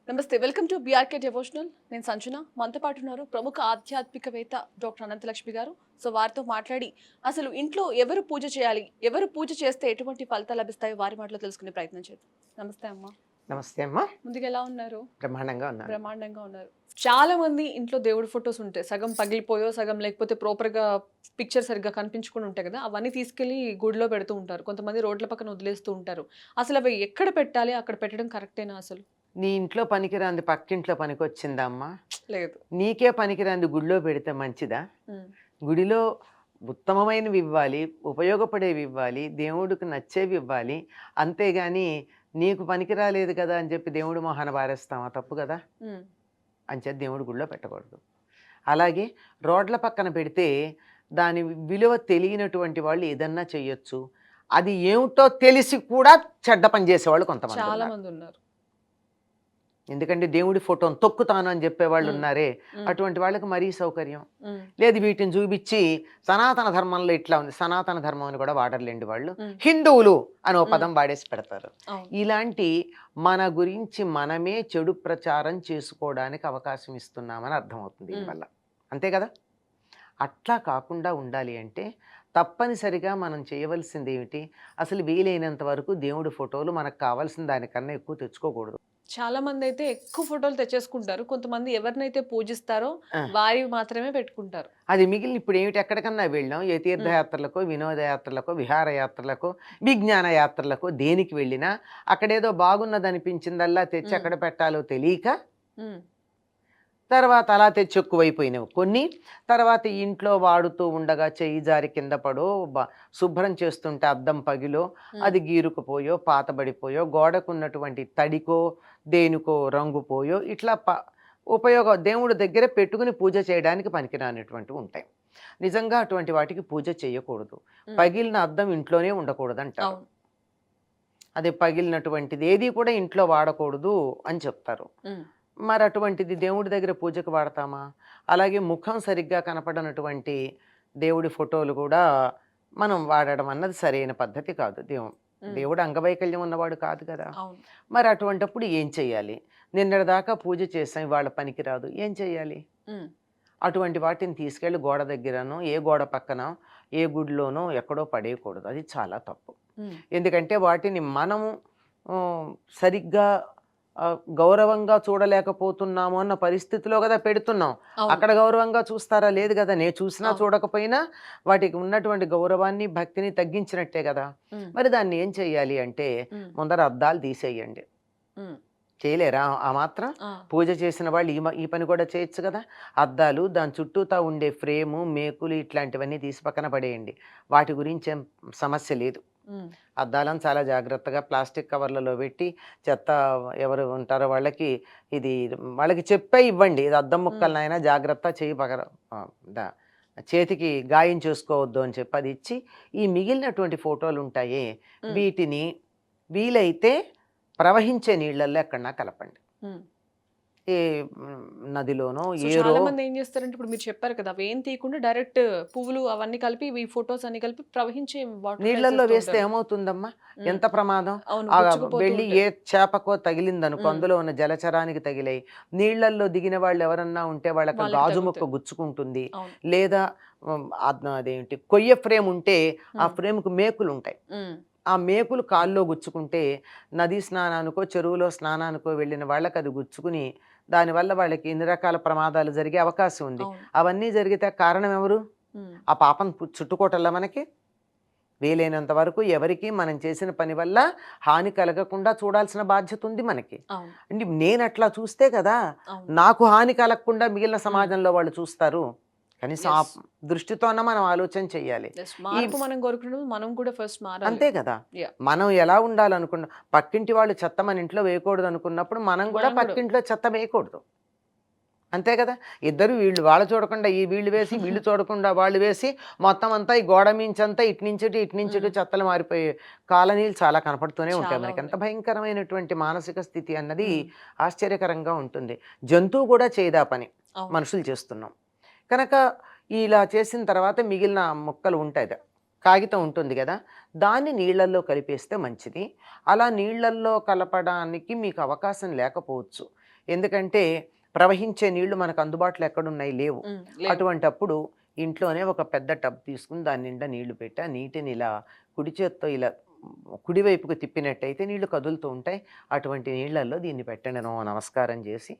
నమస్తే. Welcome to BRK devotional. నేను సంజన. మనతో పాటు ఉన్నారు ప్రముఖ ఆధ్యాత్మికవేత్త డాక్టర్ అనంతలక్ష్మి గారు. సో వారితో మాట్లాడి అసలు ఇంట్లో ఎవరు పూజ చేయాలి, ఎవరు పూజ చేస్తే ఎటువంటి ఫలితాలు లభిస్తాయో వారి మాటలో తెలుసుకునే ప్రయత్నం చేద్దాం. నమస్తే అమ్మా. నమస్తే అమ్మా. ముందుగా ఎలా ఉన్నారు? బ్రహ్మాండంగా ఉన్నారు. చాలా మంది ఇంట్లో దేవుడి ఫొటోస్ ఉంటాయి. సగం పగిలిపోయో, సగం లేకపోతే ప్రాపర్‌గా పిక్చర్ సరిగ్గా కనిపించకుండా ఉంటాయి కదా! అవన్నీ తీసుకెళ్ళి గుడిలో పెడుతూ ఉంటారు. కొంతమంది రోడ్ల పక్కన వదిలేస్తూ ఉంటారు. అసలు అవి ఎక్కడ పెట్టాలి? అక్కడ పెట్టడం కరెక్టేనా అసలు? నీ ఇంట్లో పనికిరాంది పక్కింట్లో పనికొచ్చిందా అమ్మా? లేదు. నీకే పనికిరాంది గుడిలో పెడితే మంచిదా? హ్మ్. గుడిలో ఉత్తమమైనవి ఇవ్వాలి, ఉపయోగపడేవి ఇవ్వాలి, దేవుడికి నచ్చేవి ఇవ్వాలి. అంతేగాని నీకు పనికిరాలేదు కదా అని చెప్పి దేవుడి మొహాన పారేస్తామా? తప్పు కదా! హ్మ్. అంచేత దేవుడి గుడిలో పెట్టకూడదు. అలాగే రోడ్ల పక్కన పెడితే దాని విలువ తెలియనటువంటి వాళ్ళు ఏదన్నా చెయ్యొచ్చు. అది ఏమిటో తెలిసి కూడా చెడ్డ పని చేసేవాళ్ళు కొంతమంది చాలా ఉన్నారు. మంది ఉన్నారు. ఎందుకంటే దేవుడి ఫోటోని తొక్కుతాను అని చెప్పేవాళ్ళు హ్మ్. ఉన్నారే, హ్మ్. అటువంటి వాళ్ళకి మరీ సౌకర్యం. హ్మ్. లేదు వీటిని చూపించి సనాతన ధర్మంలో ఇట్లా ఉంది, సనాతన ధర్మం అని కూడా వాడర్లేండి వాళ్ళు, హ్మ్. హిందువులు అని ఓ హ్మ్. పదం వాడేసి పెడతారు. అవును. ఇలాంటి మన గురించి మనమే చెడు ప్రచారం చేసుకోవడానికి అవకాశం ఇస్తున్నామని అర్థమవుతుంది హ్మ్. దీనివల్ల. అంతే కదా! అట్లా కాకుండా ఉండాలి అంటే తప్పనిసరిగా మనం చేయవలసింది ఏమిటి? అసలు వీలైనంత వరకు దేవుడి ఫోటోలు మనకు కావాల్సిన దానికన్నా ఎక్కువ తెచ్చుకోకూడదు. చాలా మందైతే ఎక్కువ ఫోటోలు తెచ్చేసుకుంటారు. కొంతమంది ఎవరినైతే పూజిస్తారో ఆ! వారివి మాత్రమే పెట్టుకుంటారు. అది మిగిలిన ఇప్పుడు ఏమిటి, ఎక్కడికన్నా వెళ్ళాం, ఏ హ్మ్. తీర్థయాత్రలకో, వినోదయాత్రలకో, విహారయాత్రలకో, విజ్ఞాన యాత్రలకో దేనికి వెళ్ళినా అక్కడేదో బాగున్నదనిపించిందల్లా తెచ్చి హ్మ్. ఎక్కడ పెట్టాలో తెలియక హ్మ్. తర్వాత అలా తెచ్చి ఎక్కువైపోయినవి కొన్ని. తర్వాత ఇంట్లో వాడుతూ ఉండగా చెయ్యి జారి కింద పడో, శుభ్రం చేస్తుంటే అద్దం పగిలో, హ్మ్. అది గీరుకుపోయో, పాతబడిపోయో, గోడకున్నటువంటి తడికో దేనికో రంగు పోయో, ఇట్లా దేవుడి దగ్గర పెట్టుకుని పూజ చేయడానికి పనికిరానటువంటివి ఉంటాయి. నిజంగా అటువంటి వాటికి పూజ చేయకూడదు. హ్మ్. పగిలిన అద్దం ఇంట్లోనే ఉండకూడదంటారు. అవును. అదే పగిలినటువంటిది ఏది కూడా ఇంట్లో వాడకూడదు అని చెప్తారు. హ్మ్. మరి అటువంటిది దేవుడి దగ్గర పూజకు వాడతామా? అలాగే ముఖం సరిగ్గా కనపడనటువంటి దేవుడి ఫోటోలు కూడా మనం వాడడం అన్నది సరైన పద్ధతి కాదు. హ్మ్. దేవుడు అంగవైకల్యం ఉన్నవాడు కాదు కదా! అవును. మరి అటువంటప్పుడు ఏం చేయాలి? నిన్నటిదాకా పూజ చేసాం, ఇవాళ పనికిరాదు. ఏం చేయాలి? హ్మ్. అటువంటి వాటిని తీసుకెళ్ళి గోడ దగ్గరనో, ఏ గోడ పక్కనో, ఏ గుడిలోనో ఎక్కడో పడేయకూడదు. అది చాలా తప్పు. హ్మ్. ఎందుకంటే వాటిని మనము సరిగ్గా గౌరవంగా చూడలేకపోతున్నాము అన్న పరిస్థితిలో కదా పెడుతున్నాం. అవును. అక్కడ గౌరవంగా చూస్తారా? లేదు గదా! నేను చూసినా అవును. చూడకపోయినా వాటికి ఉన్నటువంటి గౌరవాన్ని, భక్తిని తగ్గించినట్టే గదా! హ్మ్. మరి దాన్ని ఏం చెయ్యాలి అంటే హ్మ్. ముందర అద్దాలు తీసేయండి. హ్మ్. చేయలేరా ఆ మాత్రం? ఆ! పూజ చేసిన వాళ్ళు ఈ పని కూడా చేయొచ్చు గదా! అద్దాలు, దాని చుట్టూతా ఉండే ఫ్రేము, మేకులు ఇట్లాంటివన్నీ తీసి పక్కన పడేయండి. వాటి గురించేం సమస్య లేదు. హ్మ్. అద్దాలను చాలా జాగ్రత్తగా ప్లాస్టిక్ కవర్లలో పెట్టి, చెత్త ఎవరు ఉంటారో వాళ్ళకి చెప్పే ఇవ్వండి. ఇది అద్దం హ్మ్. ముక్కలు నాయనా జాగ్రత్త, చెయ్యి ఆహ్, ద చేతికి గాయం చేసుకోవద్దు అని చెప్పి అది ఇచ్చి, ఈ మిగిలినటువంటి ఫోటోలుంటాయే, హ్మ్. వీటిని వీలైతే ప్రవహించే నీళ్ళల్లో ఎక్కడన్నా కలపండి. హ్మ్. ఏ నదిలోనో, సో, ఏరో. చాలా మంది ఏం చేస్తారంటే ఇప్పుడు మీరు చెప్పారు కదా! అవేం తీయకుండా డైరెక్ట్ పువ్వులు అవన్నీ కలిపి ఇవి ఫోటోస్ అన్ని కలిపి ప్రవహించే వాటర్‌లో నీళ్ళల్లో ఏసేస్తూ వేస్తే ఉంటారు. ఏమవుతుందమ్మా? హ్మ్. ఎంత ప్రమాదం? అవును. ఆ గుచ్చుకుపోతూ వెళ్ళి ఉంటాయి. ఏ చేపకో తగిలిందనుకో, హ్మ్. అందులో ఉన్న జలచరానికి తగిలాయి. నీళ్ళల్లో దిగిన వాళ్ళు ఎవరన్నా ఉంటే వాళ్ళకి వాళ్ళకి గాజు తగులుతాయి. ముక్క గుచ్చుకుంటుంది. అవును. లేదా అదేంటి, కొయ్య ఫ్రేమ్ ఉంటే ఆ హ్మ్. ఫ్రేమ్‌కి మేకులుంటాయి. హ్మ్. ఆ మేకులు కాల్లో గుచ్చుకుంటే నదీ స్నానానికో, చెరువులో స్నానానికో వెళ్ళిన వాళ్ళకది గుచ్చుకుని, దానివల్ల వాళ్ళకి ఎన్ని రకాల ప్రమాదాలు జరిగే అవకాశం ఉంది. అవును. అవన్నీ జరిగితే కారణం ఎవరు? హ్మ్. ఆ పాపం చుట్టుకోవటంలా మనకి? వీలైనంత వరకు ఎవరికీ మనం చేసిన పని వల్ల హాని కలగకుండా చూడాల్సిన బాధ్యత ఉంది మనకి. అవును. అంటే నేనట్లా చూస్తే కదా అవును. నాకు హాని కలగకుండా మిగిలిన హ్మ్. సమాజంలో వాళ్ళు చూస్తారు. కనీసం ఆ యెస్. దృష్టితో అన్నా మనం ఆలోచన చెయ్యాలి. యెస్. ఈ మార్పు మనం కోరుకున్నప్పుడు మనం కూడా ఫస్ట్ మారాలి. అంతే కదా! యాహ్! మనం ఎలా ఉండాలనుకున్నా, పక్కింటి వాళ్ళు చెత్త మన ఇంట్లో వేయకూడదనుకున్నప్పుడు మనం కూడా మనం గూడా పక్కింట్లో చెత్త వేయకూడదు. అంతే కదా! ఇద్దరు వీళ్ళు వాళ్ళు చూడకుండా వీళ్ళు వేసి, వీళ్ళు చూడకుండా వాళ్ళు వేసి, మొత్తం అంతా ఈ గోడ మించంతా ఇటు నుంచి ఇటు, ఇటు నుంచి హ్మ్. ఇటు చెత్తలు మారిపోయే కాలనీలు చాలా కనపడుతూనే ఉంటాయి చాలా మనకి. ఎంత ఉన్నాయి. భయంకరమైనటువంటి మానసిక స్థితి అన్నది హ్మ్. ఆశ్చర్యకరంగా ఉంటుంది. జంతువు కూడా చేయదా పని. అవును. మనుషులు చేస్తున్నాం. కనుక ఇలా చేసిన తర్వాత మిగిలిన ముక్కలు ఉంటాయి. కాగితం ఉంటుంది గదా! దాన్ని నీళ్ళల్లో కలిపేస్తే మంచిది. అలా నీళ్ళల్లో కలపడానికి మీకు అవకాశం లేకపోవచ్చు. ఎందుకంటే ప్రవహించే నీళ్లు మనకు అందుబాటులో ఎక్కడున్నాయి, లేవు. లేవు. అటువంటప్పుడు ఇంట్లోనే ఒక పెద్ద టబ్ తీసుకుని దాని నిండా నీళ్లు పెట్టి ఆ నీటిని ఇలా కుడి చేత్తో ఇలా కుడివైపుకు తిప్పినట్టయితే నీళ్లు కదులుతూ ఉంటాయి. అటువంటి నీళ్లలో దీన్ని పెట్టండి, నమస్కారం చేసి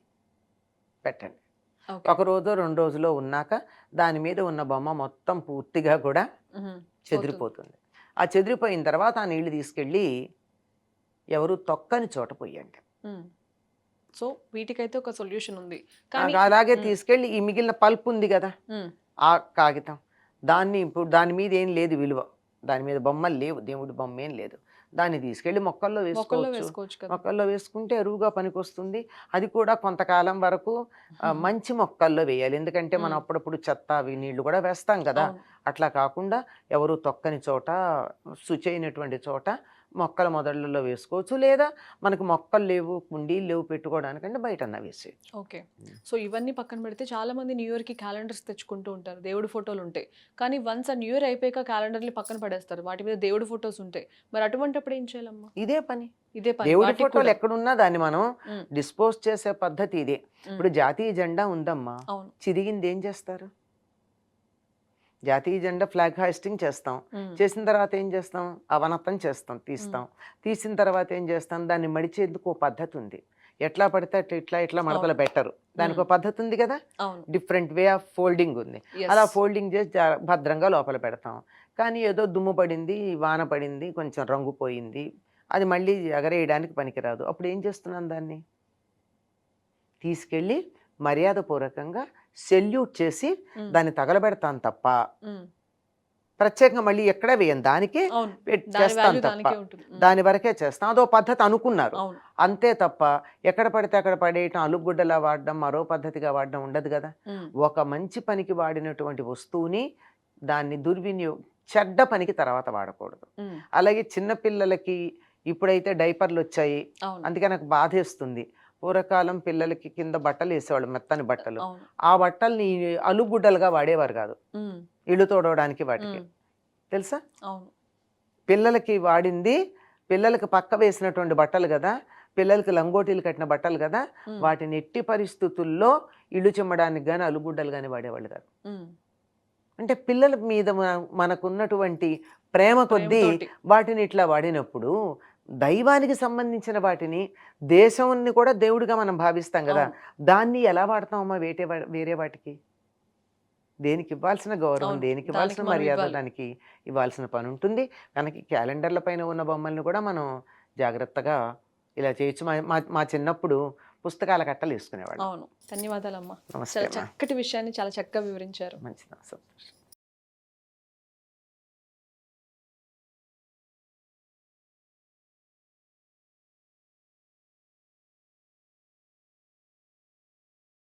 పెట్టండి. ఓకే. ఒక రోజో 2 రోజులో ఉన్నాక దాని మీద ఉన్న బొమ్మ మొత్తం పూర్తిగా కూడా చెదిరిపోతుంది. ఆ చెదిరిపోయిన తర్వాత ఆ నీళ్లు తీసుకెళ్ళి ఎవరు తొక్కని చోట పోయండి. సో వీటికైతే ఒక సొల్యూషన్ ఉంది. కానీ అలాగే తీసుకెళ్ళి ఈ మిగిలిన పల్ప్ ఉంది కదా, ఆ కాగితం, దాన్ని ఇప్పుడు దాని మీద ఏం లేదు విలువ, దాని మీద బొమ్మలు లేవు, దేవుడి బొమ్మ ఏం లేదు, దాన్ని తీసుకెళ్ళి మొక్కల్లో వేసుకోవచ్చు. కదా. మొక్కల్లో వేసుకుంటే ఎరువుగా పనికొస్తుంది. అది కూడా కొంతకాలం వరకు మంచి మొక్కల్లో వేయాలి. ఎందుకంటే మనం అప్పుడప్పుడు చెత్త అవి నీళ్లు కూడా వేస్తాం కదా. అవును. అట్లా కాకుండా ఎవరు తొక్కని చోట, శుచైనటువంటి చోట మొక్కల మొదళ్ళలో వేసుకోవచ్చు. లేదా మనకు మొక్కలు లేవు, కుండీలు లేవు పెట్టుకోవడానికంటే బయట వేసే. ఓకే. సో ఇవన్నీ పక్కన పెడితే చాలా మంది న్యూ ఇయర్ కి క్యాలెండర్స్ తెచ్చుకుంటూ ఉంటారు, దేవుడి ఫోటోలు ఉంటాయి. కానీ వన్స్ ఆ న్యూ ఇయర్ అయిపోయాక క్యాలెండర్ని పక్కన పడేస్తారు, వాటి మీద దేవుడి ఫోటోస్ ఉంటాయి. మరి అటువంటిప్పుడు ఏం చేయాలమ్మా? ఇదే పని. దేవుడి వాటికి ఫోటోలు కూడా ఎక్కడున్నా దాన్ని మనం డిస్పోజ్ చేసే పద్ధతి ఇదే. ఇప్పుడు జాతీయ జెండా ఉందమ్మా, అవును. చిరిగింది ఏం చేస్తారు? జాతీయ జెండా ఫ్లాగ్ హాయిస్టింగ్ చేస్తాం. చేసిన తర్వాత ఏం చేస్తాం? అవనతం చేస్తాం, తీస్తాం. తీసిన తర్వాత ఏం చేస్తాం? దాన్ని మడిచేందుకు ఓ పద్ధతి ఉంది. ఎట్లా పడితే అట్లా ఇట్లా ఇట్లా మడతలు పెట్టరు, దానికి ఒక పద్ధతి ఉంది కదా. అవును. డిఫరెంట్ వే ఆఫ్ ఫోల్డింగ్ ఉంది. Yes. అలా ఫోల్డింగ్ చేసి భద్రంగా లోపల పెడతాం. కానీ ఏదో దుమ్ము పడింది, వాన పడింది, కొంచెం రంగు పోయింది, అది మళ్ళీ ఎగరేయడానికి పనికిరాదు. అప్పుడు ఏం చేస్తున్నాం? దాన్ని తీసుకెళ్ళి మర్యాదపూర్వకంగా సెల్యూట్ చేసి దాన్ని తగలబెడతాం తప్ప ప్రత్యేకంగా మళ్ళీ ఎక్కడ వేయం, దానికే అవును. చేస్తాం తప్ప, దాని వరకే చేస్తాం. అదో పద్ధతి అనుకున్నారు, అవును. అంతే తప్ప ఎక్కడ పడితే అక్కడ పడేయటం, అలుగుడ్డలా వాడడం, మరో పద్ధతిగా వాడడం ఉండదు కదా. ఒక మంచి పనికి వాడినటువంటి వస్తువుని దాన్ని చెడ్డ పనికి తర్వాత వాడకూడదు. అలాగే చిన్నపిల్లలకి ఇప్పుడైతే డైపర్లు వచ్చాయి, అవును. అందుకే నాకు బాధేస్తుంది. పూర్వకాలం పిల్లలకి కింద బట్టలు వేసేవాళ్ళు, మెత్తని బట్టలు. అవును. ఆ బట్టల్ని అలుగుడ్డలుగా వాడేవారు కాదు, ఇల్లు తోడవడానికి వాటికి, తెలుసా. అవును. పిల్లలకి వాడింది, పిల్లలకి పక్క వేసినటువంటి బట్టలు కదా, పిల్లలకి లంగోటీలు కట్టిన బట్టలు కదా, వాటిని ఎట్టి పరిస్థితుల్లో ఇల్లు చిమ్మడానికి కానీ అలుగుడ్డలు కానీ వాడేవాళ్ళు కాదు. అంటే పిల్లల మీద మనకున్నటువంటి ప్రేమ కొద్దీ వాటిని ఇట్లా వాడినప్పుడు దైవానికి సంబంధించిన వాటిని, దేశాన్ని కూడా దేవుడిగా మనం భావిస్తాం కదా, దాన్ని ఎలా వాడతామమ్మా వేరే వాటికి? దేనికి ఇవ్వాల్సిన గౌరవం, దేనికి ఇవ్వాల్సిన మర్యాద దానికి ఇవ్వాల్సిన పని ఉంటుంది. కనుక క్యాలెండర్ల పైన ఉన్న బొమ్మల్ని కూడా మనం జాగ్రత్తగా ఇలా చేయొచ్చు. మా చిన్నప్పుడు పుస్తకాల కట్టలు వేసుకునేవాళ్ళు. అవును. ధన్యవాదాలమ్మా, నమస్తే చాలా అమ్మా. చక్కటి విషయాన్ని చాలా చక్కగా వివరించారు. మంచిది, సంతోషం.